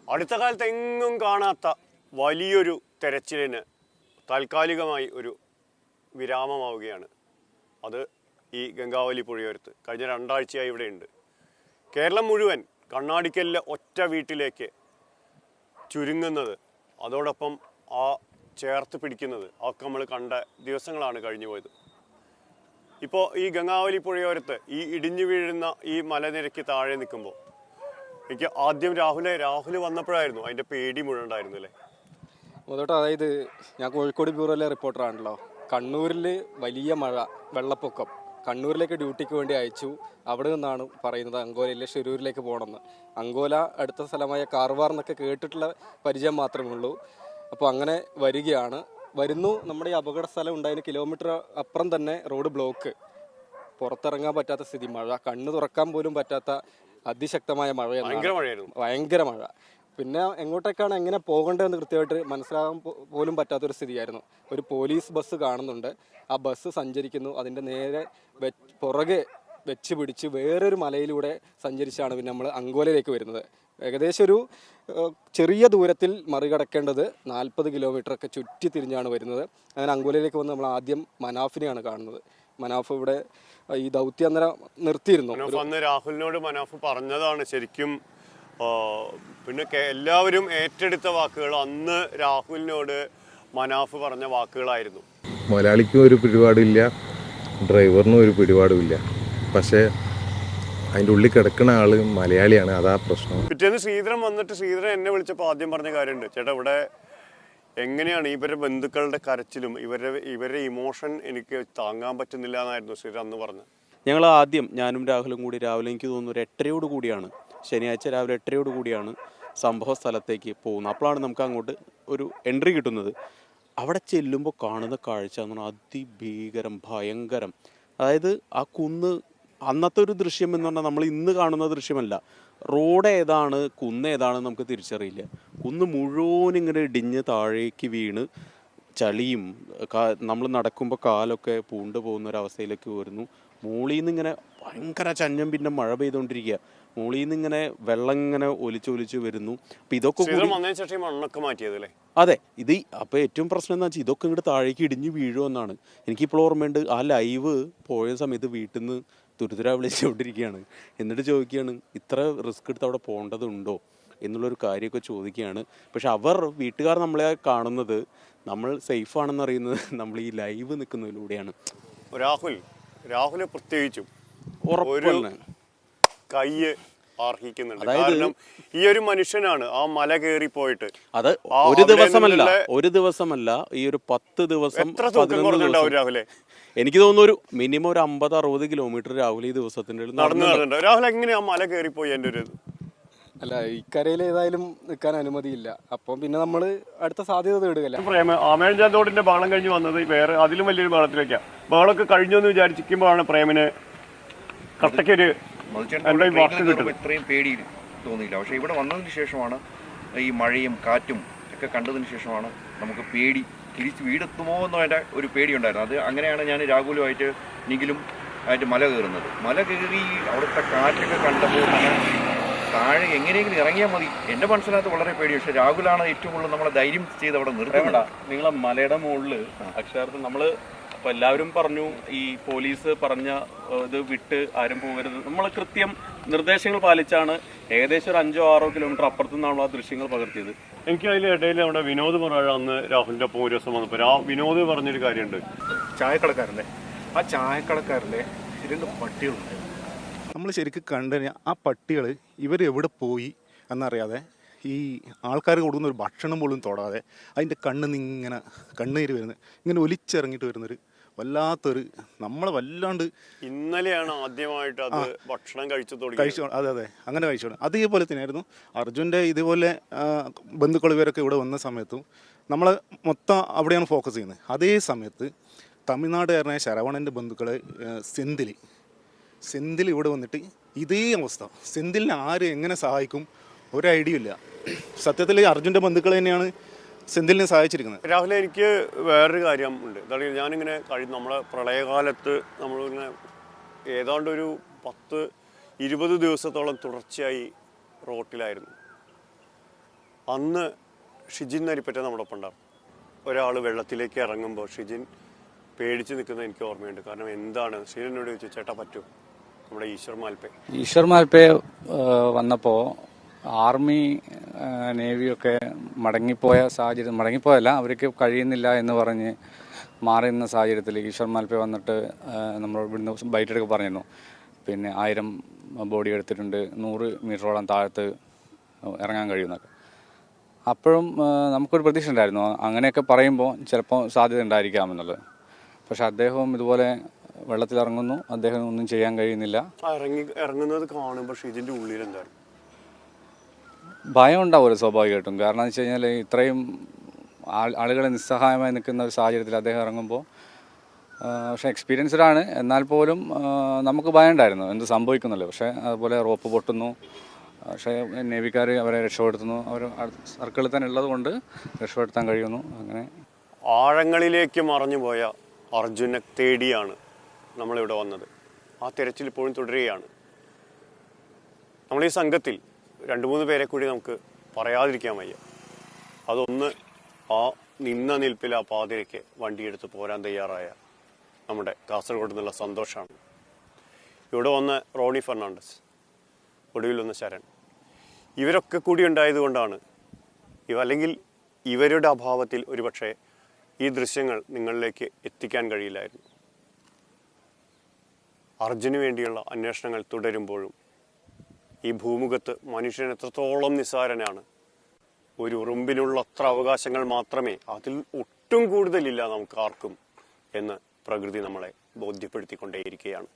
അടുത്ത കാലത്ത് എങ്ങും കാണാത്ത വലിയൊരു തെരച്ചിലിന് താൽക്കാലികമായി ഒരു വിരാമമാവുകയാണ്. അത് ഈ ഗംഗാവലി പുഴയോരത്ത് കഴിഞ്ഞ 2 ആഴ്ചയായി ഇവിടെയുണ്ട്. കേരളം മുഴുവൻ കണ്ണാടിക്കലിലെ ഒറ്റ വീട്ടിലേക്ക് ചുരുങ്ങുന്നത്, അതോടൊപ്പം ആ ചേർത്ത് പിടിക്കുന്നത് ഒക്കെ നമ്മൾ കണ്ട ദിവസങ്ങളാണ് കഴിഞ്ഞു പോയത്. ഇപ്പോൾ ഈ ഗംഗാവലി പുഴയോരത്ത് ഈ ഇടിഞ്ഞു വീഴുന്ന ഈ മലനിരക്ക് താഴെ നിൽക്കുമ്പോൾ എനിക്ക് ആദ്യം രാഹുൽ വന്നപ്പോഴായിരുന്നു അതിൻ്റെ പേടി മുഴുവൻ ഉണ്ടായിരുന്നു അല്ലേ? മുതോട്ട് അതായത് ഞാൻ കോഴിക്കോട് ബ്യൂറോയിലെ റിപ്പോർട്ടറാണല്ലോ. കണ്ണൂരിൽ വലിയ മഴ, വെള്ളപ്പൊക്കം. കണ്ണൂരിലേക്ക് ഡ്യൂട്ടിക്ക് വേണ്ടി അയച്ചു. അവിടെ നിന്നാണ് പറയുന്നത് അങ്കോലയിലെ ഷിരൂരിലേക്ക് പോകണമെന്ന്. അങ്കോല അടുത്ത സ്ഥലമായ കാർവാർ എന്നൊക്കെ കേട്ടിട്ടുള്ള പരിചയം മാത്രമേ ഉള്ളൂ. അപ്പോൾ അങ്ങനെ വരുന്നു. നമ്മുടെ ഈ അപകട സ്ഥലം ഉണ്ടായതിന് കിലോമീറ്റർ അപ്പുറം തന്നെ റോഡ് ബ്ലോക്ക്, പുറത്തിറങ്ങാൻ പറ്റാത്ത സ്ഥിതി, മഴ കണ്ണ് തുറക്കാൻ പോലും പറ്റാത്ത അതിശക്തമായ മഴയാണ്, ഭയങ്കര മഴ. പിന്നെ എങ്ങോട്ടേക്കാണ് എങ്ങനെ പോകേണ്ടതെന്ന് കൃത്യമായിട്ട് മനസ്സിലാകാൻ പോലും പറ്റാത്തൊരു സ്ഥിതിയായിരുന്നു. ഒരു പോലീസ് ബസ് കാണുന്നുണ്ട്, ആ ബസ് സഞ്ചരിക്കുന്നു, അതിൻ്റെ നേരെ പുറകെ വെച്ച് പിടിച്ച് വേറൊരു മലയിലൂടെ സഞ്ചരിച്ചാണ് പിന്നെ നമ്മൾ അങ്കോലയിലേക്ക് വരുന്നത്. ഏകദേശം ഒരു ചെറിയ ദൂരത്തിൽ മറികടക്കേണ്ടത് 40 കിലോമീറ്ററൊക്കെ ചുറ്റി തിരിഞ്ഞാണ് വരുന്നത്. അങ്ങനെ അങ്കോലയിലേക്ക് വന്ന് നമ്മൾ ആദ്യം മനാഫിനെയാണ് കാണുന്നത്. മനാഫ് ഇവിടെ ഈ ദൗത്യം അന്നേരം നിർത്തിയിരുന്നു. അന്ന് രാഹുലിനോട് മനാഫ് പറഞ്ഞതാണ് ശരിക്കും. പിന്നെ എല്ലാവരും ഏറ്റെടുത്ത വാക്കുകൾ അന്ന് രാഹുലിനോട് മനാഫ് പറഞ്ഞ വാക്കുകളായിരുന്നു. മലയാളിക്കും ഒരു പിടിപാടില്ല, ഡ്രൈവറിനും ഒരു പിടിപാടുമില്ല. പക്ഷേ അതിൻ്റെ ഉള്ളിൽ കിടക്കുന്ന ആള് മലയാളിയാണ്, അതാ പ്രശ്നം. പിറ്റേന്ന് ശ്രീധരൻ വന്നിട്ട് ശ്രീധരൻ എന്നെ വിളിച്ചപ്പോൾ ആദ്യം പറഞ്ഞ കാര്യമുണ്ട്. ചേട്ടാ, ഇവിടെ എങ്ങനെയാണ് ഇവരുടെ ബന്ധുക്കളുടെ കരച്ചിലും ഇവരുടെ ഇമോഷൻ എനിക്ക് താങ്ങാൻ പറ്റുന്നില്ല എന്നായിരുന്നു ശ്രീധരൻ അന്ന് പറഞ്ഞത്. ഞങ്ങൾ ആദ്യം ഞാനും രാഹുലും കൂടി രാവിലെ, എനിക്ക് തോന്നുന്നു ഒരു 8:30 കൂടിയാണ്, ശനിയാഴ്ച രാവിലെ 8:30 കൂടിയാണ് സംഭവ സ്ഥലത്തേക്ക് പോകുന്നത്. അപ്പോഴാണ് നമുക്ക് അങ്ങോട്ട് ഒരു എൻട്രി കിട്ടുന്നത്. അവിടെ ചെല്ലുമ്പോൾ കാണുന്ന കാഴ്ച എന്ന് പറഞ്ഞാൽ അതിഭീകരം, ഭയങ്കരം. അതായത് ആ കുന്ന്, അന്നത്തെ ഒരു ദൃശ്യം എന്ന് പറഞ്ഞാൽ നമ്മൾ ഇന്ന് കാണുന്ന ദൃശ്യമല്ല. റോഡ് ഏതാണ്, കുന്ന് ഏതാണെന്ന് നമുക്ക് തിരിച്ചറിയില്ല. കുന്ന് മുഴുവൻ ഇങ്ങനെ ഇടിഞ്ഞ് താഴേക്ക് വീണ് ചളിയും നമ്മൾ നടക്കുമ്പോൾ കാലൊക്കെ പൂണ്ട് പോകുന്ന ഒരവസ്ഥയിലേക്ക് വരുന്നു. മുകളിൽ നിന്ന് ഇങ്ങനെ ഭയങ്കര ചഞ്ഞം പിന്നെ മഴ പെയ്തുകൊണ്ടിരിക്കുക. മുകളിൽ നിന്ന് ഇങ്ങനെ വെള്ളം ഇങ്ങനെ ഒലിച്ചൊലിച്ച് വരുന്നു. അപ്പം ഇതൊക്കെ അതെ, ഇത് അപ്പോൾ ഏറ്റവും പ്രശ്നം എന്താ വെച്ചാൽ ഇതൊക്കെ ഇങ്ങോട്ട് താഴേക്ക് ഇടിഞ്ഞ് വീഴുമെന്നാണ്. എനിക്കിപ്പോൾ ഓർമ്മയുണ്ട്, ആ ലൈവ് പോയ സമയത്ത് വീട്ടിൽ നിന്ന് തുരുതുര വിളിച്ചുകൊണ്ടിരിക്കുകയാണ്. എന്നിട്ട് ചോദിക്കുകയാണ്, ഇത്ര റിസ്ക് എടുത്ത് അവിടെ പോകേണ്ടതുണ്ടോ എന്നുള്ളൊരു കാര്യമൊക്കെ ചോദിക്കുകയാണ്. പക്ഷെ വീട്ടുകാർ നമ്മളെ കാണുന്നത്, നമ്മൾ സേഫ് ആണെന്ന് അറിയുന്നത് നമ്മൾ ഈ ലൈവ് നിൽക്കുന്നതിലൂടെയാണ്. രാഹുൽ പ്രത്യേകിച്ചും ഉറപ്പാണ് കയ്യ് അർഹിക്കുന്നുണ്ട്. കാരണം ഈ ഒരു മനുഷ്യനാണ് ആ മല കയറി പോയിട്ട്, അത് ഒരു ദിവസമല്ല ഈ ഒരു 10 ദിവസം രാഹുലെ. എനിക്ക് തോന്നുന്നു ഒരു മിനിമം ഒരു 50-60 കിലോമീറ്റർ രാഹുൽ ഈ ദിവസത്തിന്റെ നടന്നു. രാഹുൽ എങ്ങനെയാ മല കയറിപ്പോയി? എൻ്റെ ഒരു അല്ല, ഇക്കരയിൽ ഏതായാലും നിൽക്കാൻ അനുമതിയില്ല. അപ്പം പിന്നെ നമ്മൾ അടുത്ത സാധ്യത തേടുകയല്ല. ആമേഴഞ്ചാന്തോടിന്റെ ബഹളം കഴിഞ്ഞ് വന്നത് വേറെ അതിലും വലിയൊരു ബഹളത്തിലേക്കാണ്. ബഹളമൊക്കെ കഴിഞ്ഞു എന്ന് വിചാരിച്ചിരിക്കുമ്പോഴാണ് പ്രേമിന് കട്ടയ്ക്കൊരു ഇത്രയും പേടി തോന്നിയില്ല. പക്ഷെ ഇവിടെ വന്നതിന് ശേഷമാണ്, ഈ മഴയും കാറ്റും ഒക്കെ കണ്ടതിന് ശേഷമാണ് നമുക്ക് പേടി, തിരിച്ച് വീടെത്തുമോ എന്നതിൻ്റെ ഒരു പേടിയുണ്ടായിരുന്നു. അത് അങ്ങനെയാണ് ഞാൻ രാഹുലുമായിട്ട് നിഖിലും ആയിട്ട് മല കയറുന്നത്. മല കയറി അവിടുത്തെ കാറ്റൊക്കെ കണ്ടപ്പോൾ താഴെ എങ്ങനെയെങ്കിലും ഇറങ്ങിയാൽ മതി. എൻ്റെ മനസ്സിനകത്ത് വളരെ പേടി. പക്ഷെ രാഹുലാണ് ഏറ്റവും കൂടുതൽ നമ്മളെ ധൈര്യം ചെയ്ത് അവിടെ നിർത്തണ്ട. നിങ്ങളെ മലയുടെ മുകളിൽ അക്ഷരാർത്ഥം നമ്മൾ അപ്പോൾ എല്ലാവരും പറഞ്ഞു, ഈ പോലീസ് പറഞ്ഞ ഇത് വിട്ട് ആരും പോകരുത്. നമ്മൾ കൃത്യം നിർദ്ദേശങ്ങൾ പാലിച്ചാണ് ഏകദേശം ഒരു 5-6 കിലോമീറ്റർ അപ്പുറത്തു നിന്നാണല്ലോ ആ ദൃശ്യങ്ങൾ പകർത്തിയത്. എനിക്ക് അതിലിടയിൽ നമ്മുടെ വിനോദ് പറയ അന്ന് രാഹുലിൻ്റെ ഒപ്പം ഒരു ദിവസം വന്നപ്പോൾ വിനോദ് പറഞ്ഞൊരു കാര്യമുണ്ട്. ആ ചായക്കടക്കാരൻ്റെ 2 പട്ടികളുണ്ട്. നമ്മൾ ശരിക്കും കണ്ടു കഴിഞ്ഞാൽ ആ പട്ടികൾ ഇവരെവിടെ പോയി എന്നറിയാതെ, ഈ ആൾക്കാർ കൊടുക്കുന്ന ഒരു ഭക്ഷണം പോലും തൊടാതെ അതിൻ്റെ കണ്ണീര് വരുന്നത്, ഇങ്ങനെ ഒലിച്ചിറങ്ങിയിട്ട് വരുന്നൊരു വല്ലാത്തൊരു, നമ്മളെ വല്ലാണ്ട്. ഇന്നലെയാണ് ആദ്യമായിട്ട് അത് ഭക്ഷണം കഴിച്ചു. അതെ, അങ്ങനെ കഴിച്ചോളൂ. അതേപോലെ തന്നെയായിരുന്നു അർജുൻ്റെ ഇതുപോലെ ബന്ധുക്കൾ ഇവരൊക്കെ ഇവിടെ വന്ന സമയത്തും നമ്മളെ മൊത്തം അവിടെയാണ് ഫോക്കസ് ചെയ്യുന്നത്. അതേ സമയത്ത് തമിഴ്നാടുകാരനായ ശരവണൻ്റെ ബന്ധുക്കളെ സെന്തിൽ ഇവിടെ വന്നിട്ട് ഇതേ അവസ്ഥ. സെന്തിലിനെ ആര് എങ്ങനെ സഹായിക്കും ഒരു ഐഡിയ ഇല്ല. സത്യത്തിൽ അർജുൻ്റെ ബന്ധുക്കൾ തന്നെയാണ് സെന്തിലിനെ സഹായിച്ചിരിക്കുന്നത്. രാഹുൽ, എനിക്ക് വേറൊരു കാര്യം ഉണ്ട്. എന്താണെങ്കിൽ ഞാനിങ്ങനെ നമ്മളെ പ്രളയകാലത്ത് നമ്മളിങ്ങനെ ഏതാണ്ട് ഒരു 10-20 ദിവസത്തോളം തുടർച്ചയായി റോട്ടിലായിരുന്നു. അന്ന് ഷിജിൻ നരിപ്പറ്റ നമ്മുടെ ഒപ്പം ഉണ്ടാവും. ഒരാൾ വെള്ളത്തിലേക്ക് ഇറങ്ങുമ്പോൾ ഷിജിൻ പേടിച്ച് നിൽക്കുന്നത് എനിക്ക് ഓർമ്മയുണ്ട്. കാരണം എന്താണ് ഷിജിനോട് ചോദിച്ചു, ചേട്ടാ പറ്റുമോ? നമ്മുടെ ഈശ്വർ മാൽപ്പെ വന്നപ്പോൾ ആർമി നേവിയൊക്കെ മടങ്ങിപ്പോയല്ല, അവർക്ക് കഴിയുന്നില്ല എന്ന് പറഞ്ഞ് മാറി നിന്ന സാഹചര്യത്തിൽ ഈശ്വർ മാൽപ്പെ വന്നിട്ട് നമ്മൾ ഇവിടുന്ന് ബൈറ്റൊക്കെ പറഞ്ഞിരുന്നു. പിന്നെ 1000 ബോഡി എടുത്തിട്ടുണ്ട്, 100 മീറ്ററോളം താഴത്ത് ഇറങ്ങാൻ കഴിയുന്നൊക്കെ. അപ്പോഴും നമുക്കൊരു പ്രതീക്ഷ ഉണ്ടായിരുന്നു, അങ്ങനെയൊക്കെ പറയുമ്പോൾ ചിലപ്പോൾ സാധ്യത ഉണ്ടായിരിക്കാമെന്നുള്ളത്. പക്ഷെ അദ്ദേഹവും ഇതുപോലെ വെള്ളത്തിലിറങ്ങുന്നു, അദ്ദേഹം ഒന്നും ചെയ്യാൻ കഴിയുന്നില്ല. ഇറങ്ങുന്നത് കാണുമ്പോൾ ഷിജിൻ്റെ ഉള്ളിൽ എന്താണ് ഭയം ഉണ്ടാവുമല്ലോ സ്വാഭാവികമായിട്ടും. കാരണം എന്ന് വെച്ച് കഴിഞ്ഞാൽ ഇത്രയും ആളുകളെ നിസ്സഹായമായി നിൽക്കുന്ന ഒരു സാഹചര്യത്തിൽ അദ്ദേഹം ഇറങ്ങുമ്പോൾ, പക്ഷേ എക്സ്പീരിയൻസ്ഡ് ആണ്, എന്നാൽ പോലും നമുക്ക് ഭയം ഉണ്ടായിരുന്നു എന്ത് സംഭവിക്കുന്നുള്ളൂ. പക്ഷേ അതുപോലെ റോപ്പ് പൊട്ടുന്നു, പക്ഷേ നേവിക്കാർ അവരെ രക്ഷപ്പെടുത്തുന്നു. അവർ സർക്കിളിൽ തന്നെ ഉള്ളത് കൊണ്ട് രക്ഷപ്പെടുത്താൻ കഴിയുന്നു. അങ്ങനെ ആഴങ്ങളിലേക്ക് മറഞ്ഞുപോയ അർജുനെ തേടിയാണ് നമ്മളിവിടെ വന്നത്. ആ തിരച്ചിൽ ഇപ്പോഴും തുടരുകയാണ്. നമ്മളീ സംഘത്തിൽ 2-3 പേരെ കൂടി നമുക്ക് പറയാതിരിക്കാൻ വയ്യ. അതൊന്ന്, ആ നിന്ന നിൽപ്പിൽ ആ പാതിരയ്ക്ക് വണ്ടിയെടുത്ത് പോരാൻ തയ്യാറായ നമ്മുടെ കാസർഗോഡ് നിന്നുള്ള സന്തോഷമാണ്. ഇവിടെ വന്ന് റോണി ഫെർണാണ്ടസ്, ഒടുവിൽ വന്ന് ശരൺ, ഇവരൊക്കെ കൂടി ഉണ്ടായതുകൊണ്ടാണ് അല്ലെങ്കിൽ ഇവരുടെ അഭാവത്തിൽ ഒരുപക്ഷെ ഈ ദൃശ്യങ്ങൾ നിങ്ങളിലേക്ക് എത്തിക്കാൻ കഴിയില്ലായിരുന്നു. അർജുന് വേണ്ടിയുള്ള അന്വേഷണങ്ങൾ തുടരുമ്പോഴും ഈ ഭൂമുഖത്ത് മനുഷ്യൻ എത്രത്തോളം നിസ്സാരനാണ്. ഒരു ഉറുമ്പിനുള്ള അത്ര അവകാശങ്ങൾ മാത്രമേ, അതിൽ ഒട്ടും കൂടുതലില്ല നമുക്ക് ആർക്കും എന്ന് പ്രകൃതി നമ്മളെ ബോധ്യപ്പെടുത്തിക്കൊണ്ടേയിരിക്കുകയാണ്.